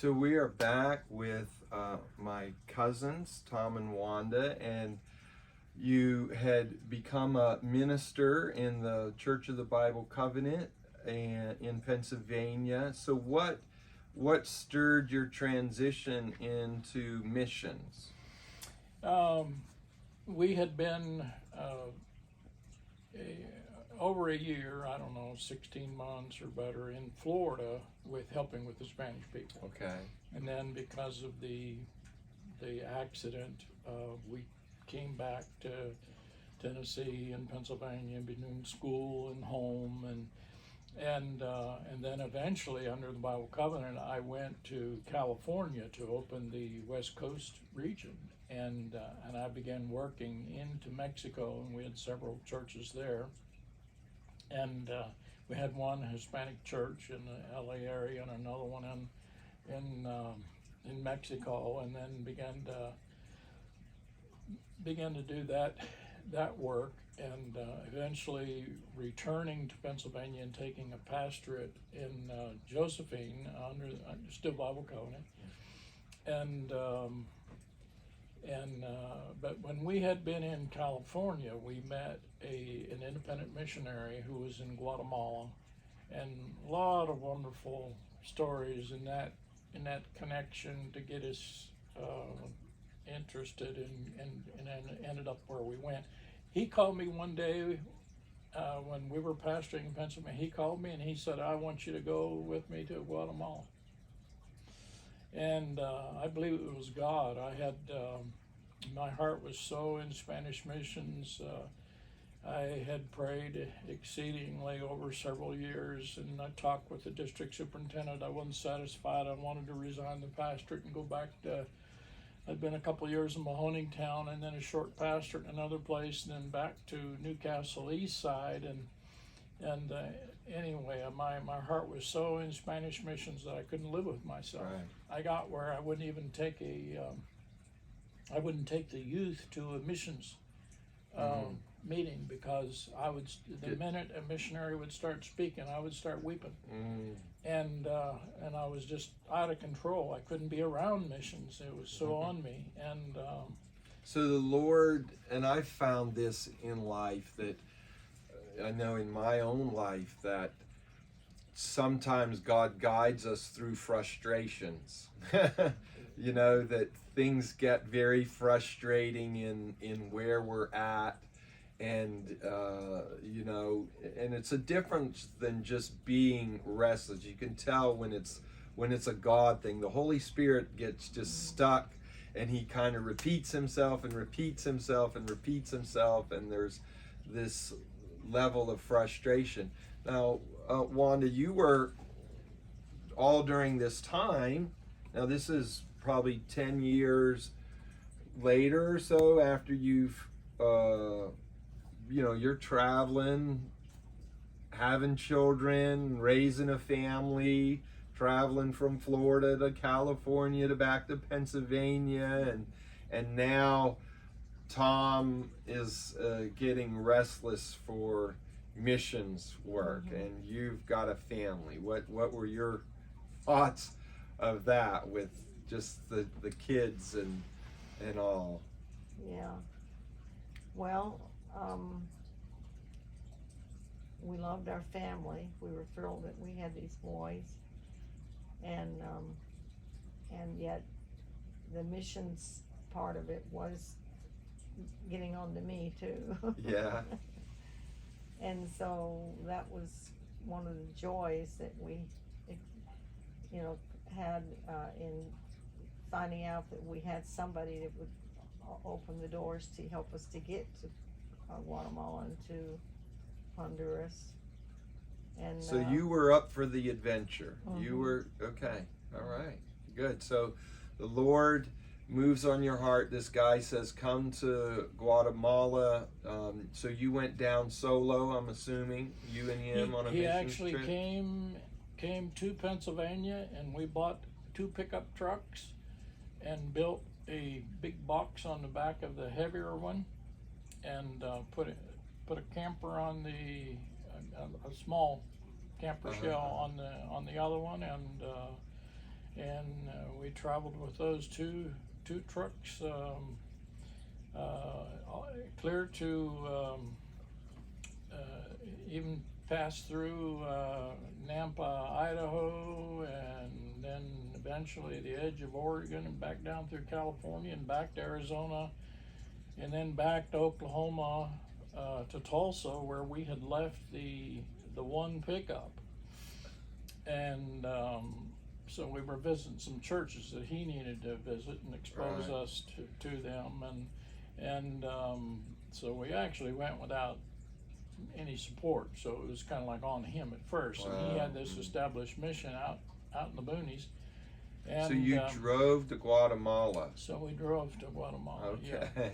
So we are back with my cousins, Tom and Wanda, and you had become a minister in the Church of the Bible Covenant and in Pennsylvania. So what stirred your transition into missions? We had been over a year, I don't know, 16 months or better in Florida with helping with the Spanish people. Okay. And then because of the accident, we came back to Tennessee and Pennsylvania between school and home, and then eventually under the Bible Covenant I went to California to open the West Coast region, and I began working into Mexico, and we had several churches there, and we had one Hispanic church in the LA area and another one in Mexico, and then began to do that work, and eventually returning to Pennsylvania and taking a pastorate in Josephine under still Bible Covenant, but when we had been in California, we met an independent missionary who was in Guatemala, and a lot of wonderful stories in that connection to get us interested and ended up where we went. He called me one day when we were pastoring in Pennsylvania. He called me and he said, "I want you to go with me to Guatemala." And I believe it was God. I had my heart was so in Spanish missions. I had prayed exceedingly over several years, and I talked with the district superintendent. I wasn't satisfied. I wanted to resign the pastorate and go back to, I'd been a couple of years in Mahoning Town, and then a short pastorate in another place, and then back to Newcastle East Side, and anyway, my heart was so in Spanish missions that I couldn't live with myself. Right. I got where I wouldn't even take I wouldn't take the youth to a missions meeting, because the minute a missionary would start speaking, I would start weeping. And I was just out of control. I couldn't be around missions. It was so on me. And so the Lord, and I found this in life, that I know in my own life, that sometimes God guides us through frustrations. You know, that things get very frustrating in where we're at, and you know, and it's a difference than just being restless. You can tell when it's a God thing. The Holy Spirit gets just stuck, and he kind of repeats himself and repeats himself and repeats himself, and there's this level of frustration. Now, Wanda, you were all during this time. Now, this is probably 10 years later or so after you've you're traveling, having children, raising a family, traveling from Florida to California to back to Pennsylvania, and now Tom is getting restless for missions work, and you've got a family. What were your thoughts of that, with just the kids and all? Yeah. Well, we loved our family. We were thrilled that we had these boys, and yet the missions part of it was getting on to me too. Yeah. And so that was one of the joys that we, had in finding out that we had somebody that would open the doors to help us to get to Guatemala and to Honduras. And so you were up for the adventure. You were okay. All right, good. So the Lord moves on your heart. This guy says, "Come to Guatemala." So you went down solo, I'm assuming, you and him on a he missions actually trip? came to Pennsylvania, and we bought 2 pickup trucks and built a big box on the back of the heavier one, and put a camper on a small camper shell on the other one, and we traveled with those two trucks, clear to even passed through Nampa, Idaho, and then eventually the edge of Oregon, and back down through California and back to Arizona, and then back to Oklahoma, to Tulsa, where we had left the one pickup. And so we were visiting some churches that he needed to visit and expose Right. us to them, and so we actually went without any support. So it was kind of like on him at first. And he Wow. had this established mission out in the boonies. And So you drove to Guatemala. so we drove to Guatemala. Okay. Yeah.